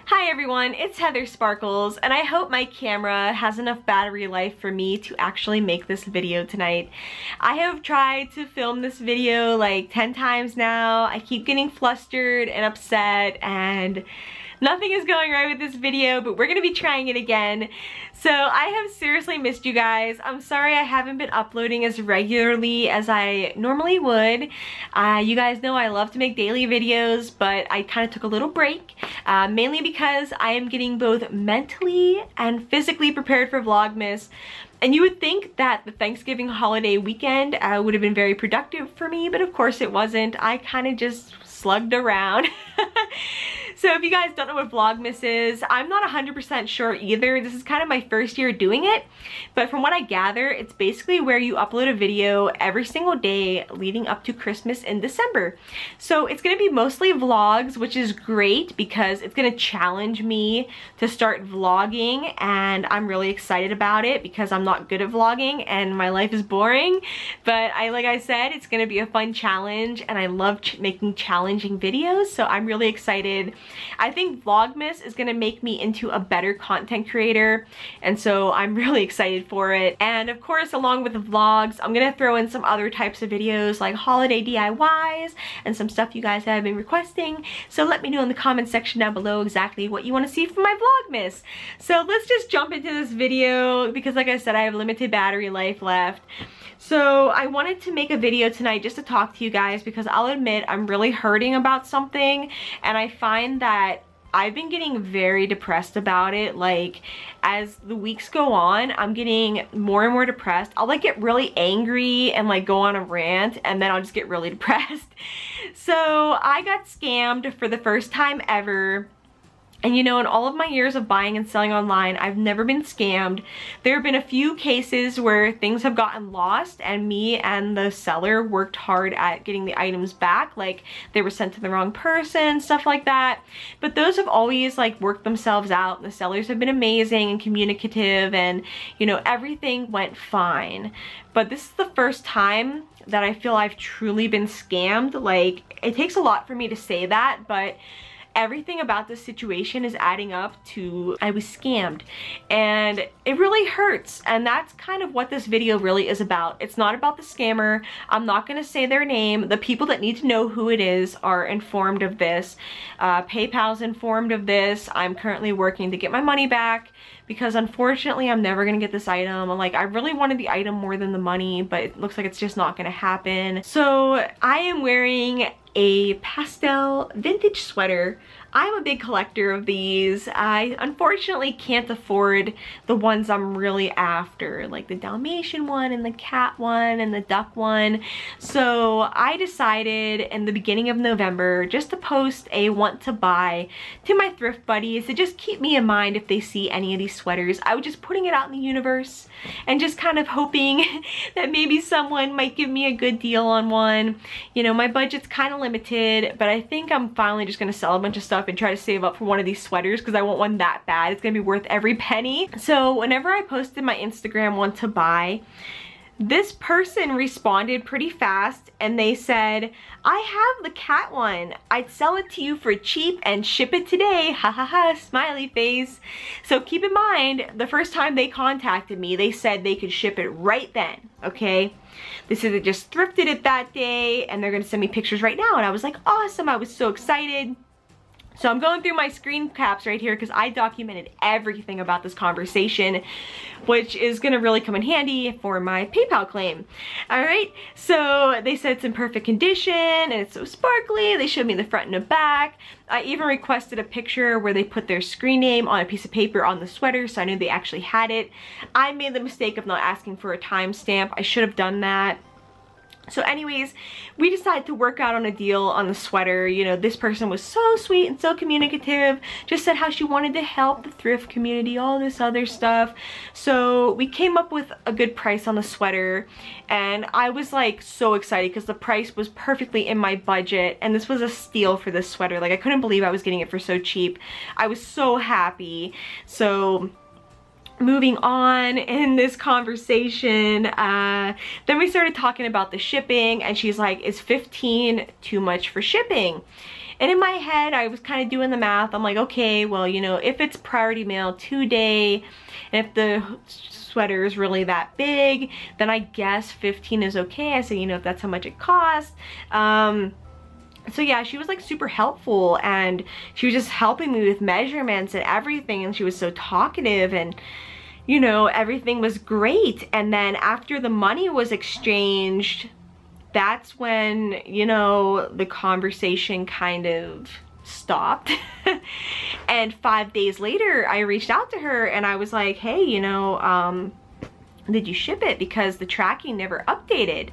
Hi everyone, it's Heather Sparkles, and I hope my camera has enough battery life for me to actually make this video tonight. I have tried to film this video like 10 times now. I keep getting flustered and upset and nothing is going right with this video, but we're gonna be trying it again. So I have seriously missed you guys. I'm sorry I haven't been uploading as regularly as I normally would. You guys know I love to make daily videos, but I kind of took a little break, mainly because I am getting both mentally and physically prepared for Vlogmas. And you would think that the Thanksgiving holiday weekend would have been very productive for me, but of course it wasn't. I kind of just slugged around. So if you guys don't know what Vlogmas is, I'm not 100% sure either. This is kind of my first year doing it, but from what I gather, it's basically where you upload a video every single day leading up to Christmas in December. So it's gonna be mostly vlogs, which is great because it's gonna challenge me to start vlogging, and I'm really excited about it because I'm not good at vlogging and my life is boring. But like I said, it's gonna be a fun challenge, and I love making challenging videos, so I'm really excited. I think Vlogmas is gonna make me into a better content creator, and so I'm really excited for it. And of course, along with the vlogs, I'm gonna throw in some other types of videos like holiday DIYs and some stuff you guys have been requesting. So let me know in the comment section down below exactly what you want to see from my Vlogmas. So let's just jump into this video because, like I said, I have limited battery life left. So I wanted to make a video tonight just to talk to you guys because I'll admit I'm really hurting about something, and I find that I've been getting very depressed about it. Like, as the weeks go on, I'm getting more and more depressed. I'll like get really angry and like go on a rant, and then I'll just get really depressed. So I got scammed for the first time ever. And you know, in all of my years of buying and selling online, I've never been scammed. There have been a few cases where things have gotten lost and me and the seller worked hard at getting the items back, like they were sent to the wrong person, stuff like that. But those have always like worked themselves out. The sellers have been amazing and communicative, and you know, everything went fine. But this is the first time that I feel I've truly been scammed. Like, it takes a lot for me to say that, but everything about this situation is adding up to I was scammed, and it really hurts. And that's kind of what this video really is about. It's not about the scammer. I'm not gonna say their name. The people that need to know who it is are informed of this. PayPal's informed of this. I'm currently working to get my money back because unfortunately I'm never gonna get this item. Like, I really wanted the item more than the money, but it looks like it's just not gonna happen. So I am wearing a pastel vintage sweater. I'm a big collector of these. I unfortunately can't afford the ones I'm really after, like the Dalmatian one and the cat one and the duck one. So I decided in the beginning of November just to post a want to buy to my thrift buddies to just keep me in mind if they see any of these sweaters. I was just putting it out in the universe and just kind of hoping that maybe someone might give me a good deal on one. You know, my budget's kind of limited, but I think I'm finally just gonna sell a bunch of stuff and try to save up for one of these sweaters because I want one that bad. It's gonna be worth every penny. So whenever I posted my Instagram want to buy, this person responded pretty fast and they said, I have the cat one. I'd sell it to you for cheap and ship it today. Ha ha ha, smiley face. So keep in mind, the first time they contacted me, they said they could ship it right then, okay? They said they just thrifted it that day and they're gonna send me pictures right now. And I was like, awesome, I was so excited. So I'm going through my screen caps right here because I documented everything about this conversation, which is gonna really come in handy for my PayPal claim. All right, so they said it's in perfect condition and it's so sparkly. They showed me the front and the back. I even requested a picture where they put their screen name on a piece of paper on the sweater, so I knew they actually had it. I made the mistake of not asking for a timestamp. I should have done that. So anyways, we decided to work out on a deal on the sweater. You know, this person was so sweet and so communicative, just said how she wanted to help the thrift community, all this other stuff. So we came up with a good price on the sweater, and I was like so excited because the price was perfectly in my budget, and this was a steal for this sweater. Like, I couldn't believe I was getting it for so cheap. I was so happy. So moving on in this conversation, then we started talking about the shipping, and she's like, is 15 too much for shipping? And in my head, I was kind of doing the math. I'm like, okay, well, you know, if it's priority mail 2-day, and if the sweater is really that big, then I guess 15 is okay. I said, you know, if that's how much it costs. So yeah, she was like super helpful, and she was just helping me with measurements and everything, and she was so talkative, and you know, everything was great. And then after the money was exchanged, that's when, you know, the conversation kind of stopped. And 5 days later, I reached out to her and I was like, hey, you know, did you ship it? Because the tracking never updated.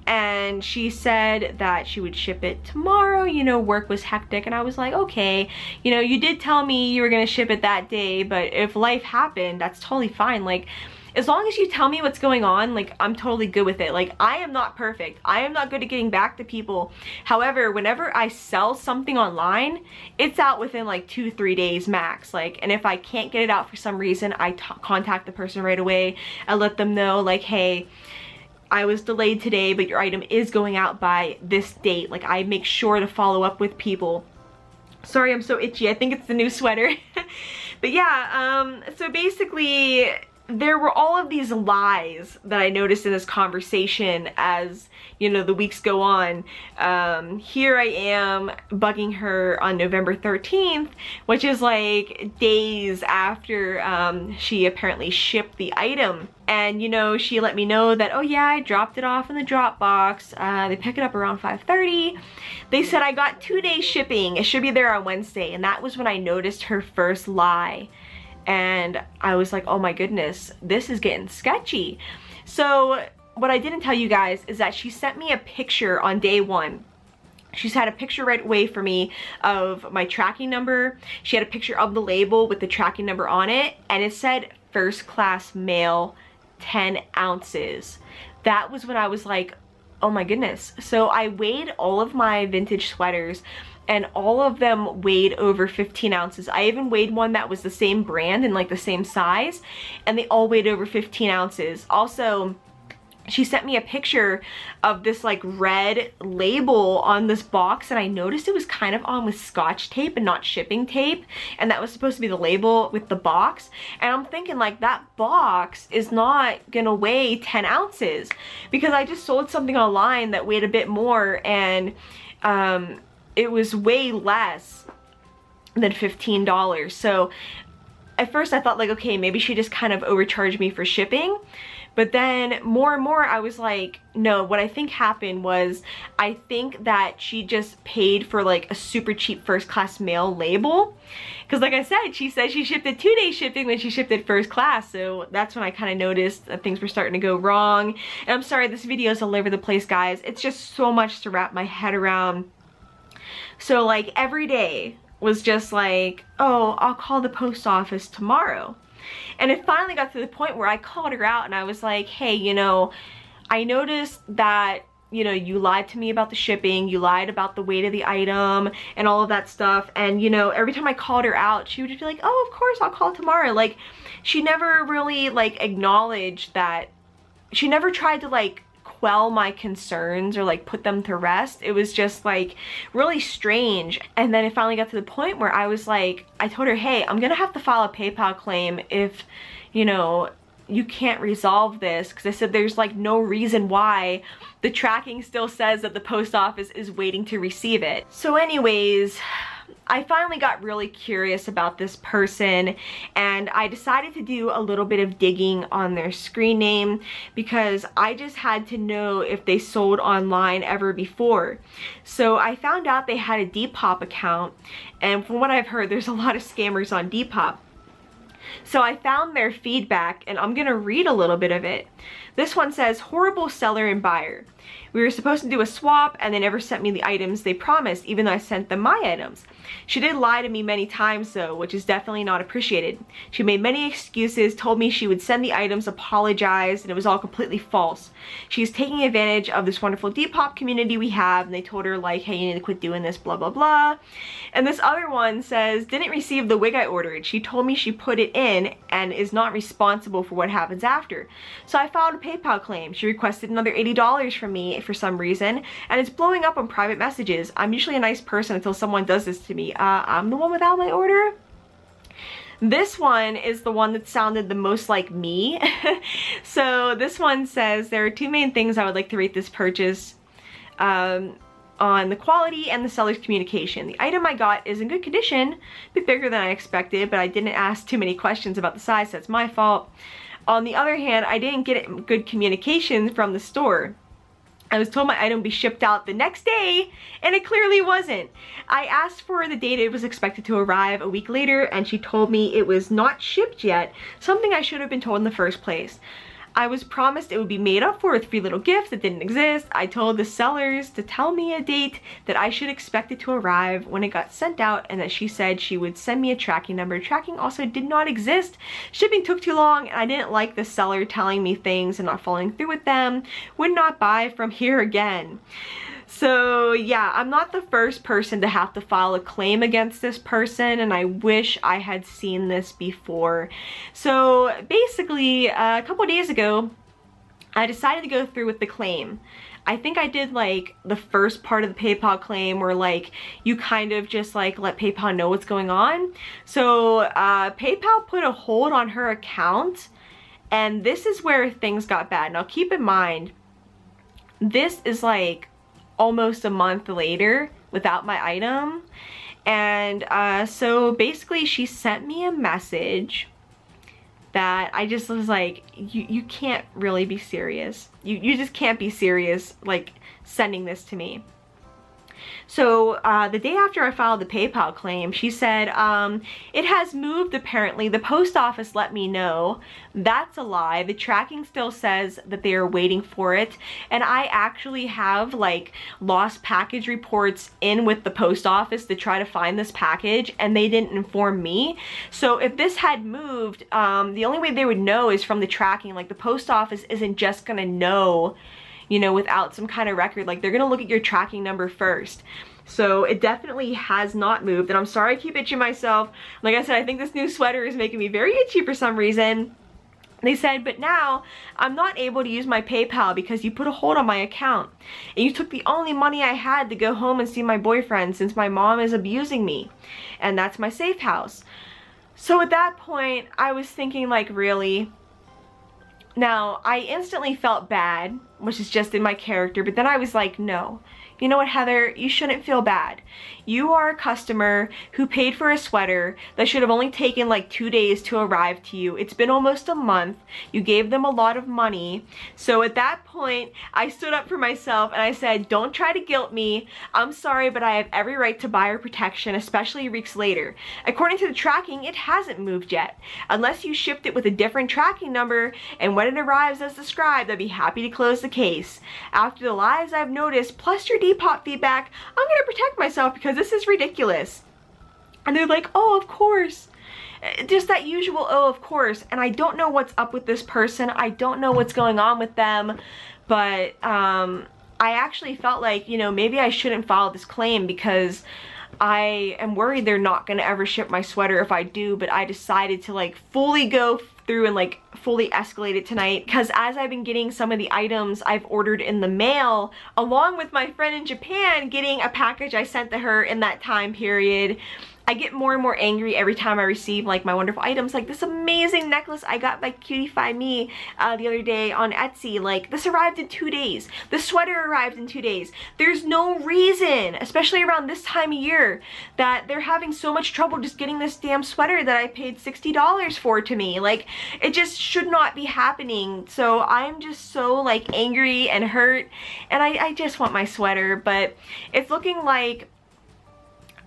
And she said that she would ship it tomorrow. You know, work was hectic, and I was like, okay, you know, you did tell me you were gonna ship it that day, but if life happened, that's totally fine. Like, as long as you tell me what's going on, like, I'm totally good with it. Like, I am not perfect. I am not good at getting back to people. However, whenever I sell something online, it's out within like 2-3 days max. Like, and if I can't get it out for some reason, I contact the person right away. I let them know, like, hey, I was delayed today, but your item is going out by this date. Like, I make sure to follow up with people. Sorry, I'm so itchy. I think it's the new sweater. But yeah, so basically, there were all of these lies that I noticed in this conversation as, you know, the weeks go on. Here I am bugging her on November 13th, which is like days after she apparently shipped the item. And, you know, she let me know that, oh yeah, I dropped it off in the Dropbox. They pick it up around 5:30. They said I got 2-day shipping. It should be there on Wednesday. And that was when I noticed her first lie. And I was like, oh my goodness, this is getting sketchy. So what I didn't tell you guys is that she sent me a picture on day 1. She's had a picture right away for me of my tracking number. She had a picture of the label with the tracking number on it, and it said first class mail, 10 ounces. That was when I was like, oh my goodness. So I weighed all of my vintage sweaters, and all of them weighed over 15 ounces. I even weighed one that was the same brand and like the same size, and they all weighed over 15 ounces. Also, she sent me a picture of this like red label on this box, and I noticed it was kind of on with Scotch tape and not shipping tape, and that was supposed to be the label with the box. And I'm thinking, like, that box is not gonna weigh 10 ounces because I just sold something online that weighed a bit more, and it was way less than $15. So at first I thought, like, okay, maybe she just kind of overcharged me for shipping. But then more and more I was like, no, what I think happened was, I think that she just paid for like a super cheap first class mail label. Because like I said, she said she shipped it 2-day shipping when she shipped it first class. So that's when I kind of noticed that things were starting to go wrong. And I'm sorry, this video is all over the place, guys. It's just so much to wrap my head around. So like every day was just like, oh, I'll call the post office tomorrow. And it finally got to the point where I called her out and I was like, hey, you know, I noticed that, you know, you lied to me about the shipping, you lied about the weight of the item and all of that stuff. And, you know, every time I called her out, she would just be like, oh, of course, I'll call tomorrow. Like, she never really like acknowledged that. She never tried to like quell my concerns or like put them to rest. It was just like really strange. And then it finally got to the point where I was like, I told her, hey, I'm gonna have to file a PayPal claim if, you know, you can't resolve this, because I said there's like no reason why the tracking still says that the post office is waiting to receive it. So anyways, I finally got really curious about this person, and I decided to do a little bit of digging on their screen name because I just had to know if they sold online ever before. So I found out they had a Depop account, and from what I've heard, there's a lot of scammers on Depop. So I found their feedback, and I'm gonna read a little bit of it. This one says, horrible seller and buyer. We were supposed to do a swap and they never sent me the items they promised, even though I sent them my items. She did lie to me many times though, which is definitely not appreciated. She made many excuses, told me she would send the items, apologized, and it was all completely false. She's taking advantage of this wonderful Depop community we have, and they told her like, hey, you need to quit doing this, blah, blah, blah. And this other one says, didn't receive the wig I ordered. She told me she put it in and is not responsible for what happens after. So I filed a PayPal claim. She requested another $80 from from me for some reason, and it's blowing up on private messages. I'm usually a nice person until someone does this to me. I'm the one without my order? This one is the one that sounded the most like me. So this one says, there are two main things I would like to rate this purchase on the quality and the seller's communication. The item I got is in good condition, a bit bigger than I expected, but I didn't ask too many questions about the size, so that's my fault. On the other hand, I didn't get good communication from the store. I was told my item would be shipped out the next day, and it clearly wasn't. I asked for the date it was expected to arrive a week later, and she told me it was not shipped yet, something I should have been told in the first place. I was promised it would be made up for with free little gifts that didn't exist. I told the sellers to tell me a date that I should expect it to arrive when it got sent out, and that she said she would send me a tracking number. Tracking also did not exist. Shipping took too long, and I didn't like the seller telling me things and not following through with them. Would not buy from here again. So yeah, I'm not the first person to have to file a claim against this person, and I wish I had seen this before. So basically, a couple days ago, I decided to go through with the claim. I think I did like the first part of the PayPal claim where like you kind of just like let PayPal know what's going on. So PayPal put a hold on her account, and this is where things got bad. Now keep in mind, this is like almost a month later without my item, and so basically she sent me a message that I just was like, you can't really be serious. You just can't be serious, like sending this to me. So the day after I filed the PayPal claim, she said, it has moved apparently. The post office let me know. That's a lie. The tracking still says that they are waiting for it. And I actually have like lost package reports in with the post office to try to find this package, and they didn't inform me. So if this had moved, the only way they would know is from the tracking. Like the post office isn't just gonna know, you know, without some kind of record. Like they're gonna look at your tracking number first. So it definitely has not moved, and I'm sorry I keep itching myself. Like I said, I think this new sweater is making me very itchy for some reason. They said, but now I'm not able to use my PayPal because you put a hold on my account. And you took the only money I had to go home and see my boyfriend since my mom is abusing me. And that's my safe house. So at that point, I was thinking like, really? Now, I instantly felt bad, which is just in my character, but then I was like, no. You know what, Heather? You shouldn't feel bad. You are a customer who paid for a sweater that should have only taken like 2 days to arrive to you. It's been almost a month. You gave them a lot of money. So at that point, I stood up for myself and I said, don't try to guilt me. I'm sorry, but I have every right to buyer protection, especially weeks later. According to the tracking, it hasn't moved yet. Unless you shipped it with a different tracking number, and when it arrives as described, I'd be happy to close the case. After the lies I've noticed, plus your Depop feedback, I'm gonna protect myself because this is ridiculous. And they're like, oh, of course. Just that usual, oh, of course. And I don't know what's up with this person. I don't know what's going on with them. But I actually felt like, you know, maybe I shouldn't file this claim because I am worried they're not gonna ever ship my sweater if I do. But I decided to like fully go through and like fully escalate it tonight, because as I've been getting some of the items I've ordered in the mail, along with my friend in Japan getting a package I sent to her in that time period, I get more and more angry every time I receive like my wonderful items, like this amazing necklace I got by Cutify Me the other day on Etsy. Like this arrived in 2 days. The sweater arrived in 2 days. There's no reason, especially around this time of year, that they're having so much trouble just getting this damn sweater that I paid $60 for to me. Like it just should not be happening. So I'm just so like angry and hurt, and I just want my sweater, but it's looking like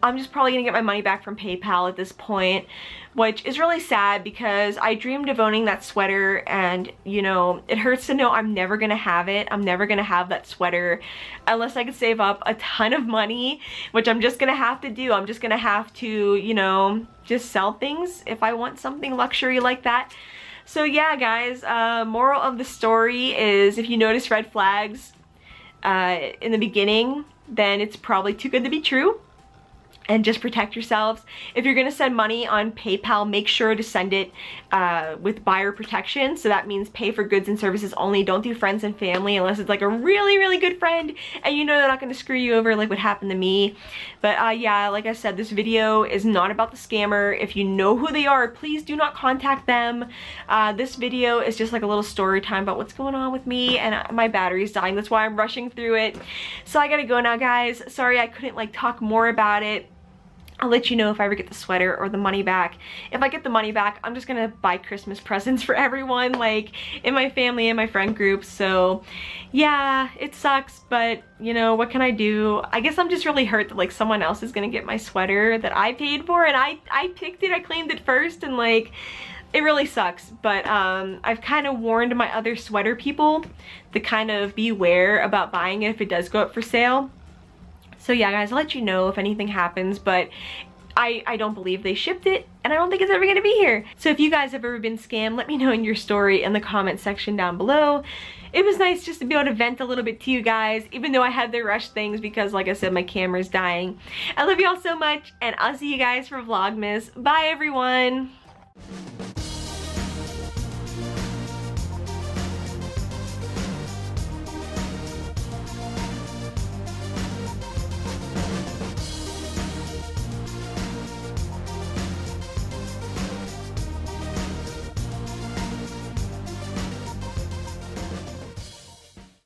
I'm just probably gonna get my money back from PayPal at this point, which is really sad because I dreamed of owning that sweater, and you know, it hurts to know I'm never gonna have it. I'm never gonna have that sweater unless I could save up a ton of money, which I'm just gonna have to do. I'm just gonna have to, you know, just sell things if I want something luxury like that. So yeah, guys, moral of the story is if you notice red flags in the beginning, then it's probably too good to be true. and just protect yourselves. If you're gonna send money on PayPal, make sure to send it with buyer protection. So that means pay for goods and services only. Don't do friends and family unless it's like a really, really good friend and you know they're not gonna screw you over like what happened to me. But yeah, like I said, this video is not about the scammer. If you know who they are, please do not contact them. This video is just like a little story time about what's going on with me, and my battery's dying. That's why I'm rushing through it. So I gotta go now, guys. Sorry I couldn't like talk more about it. I'll let you know if I ever get the sweater or the money back. If I get the money back, I'm just gonna buy Christmas presents for everyone, like in my family and my friend group. So yeah, it sucks, but you know, what can I do? I guess I'm just really hurt that like someone else is gonna get my sweater that I paid for, and I picked it, I claimed it first, and like, it really sucks. But I've kind of warned my other sweater people to kind of beware about buying it if it does go up for sale. So yeah, guys, I'll let you know if anything happens, but I don't believe they shipped it, and I don't think it's ever gonna be here. So if you guys have ever been scammed, let me know in your story in the comment section down below. It was nice just to be able to vent a little bit to you guys, even though I had to rush things because, like I said, my camera's dying. I love you all so much, and I'll see you guys for Vlogmas. Bye, everyone!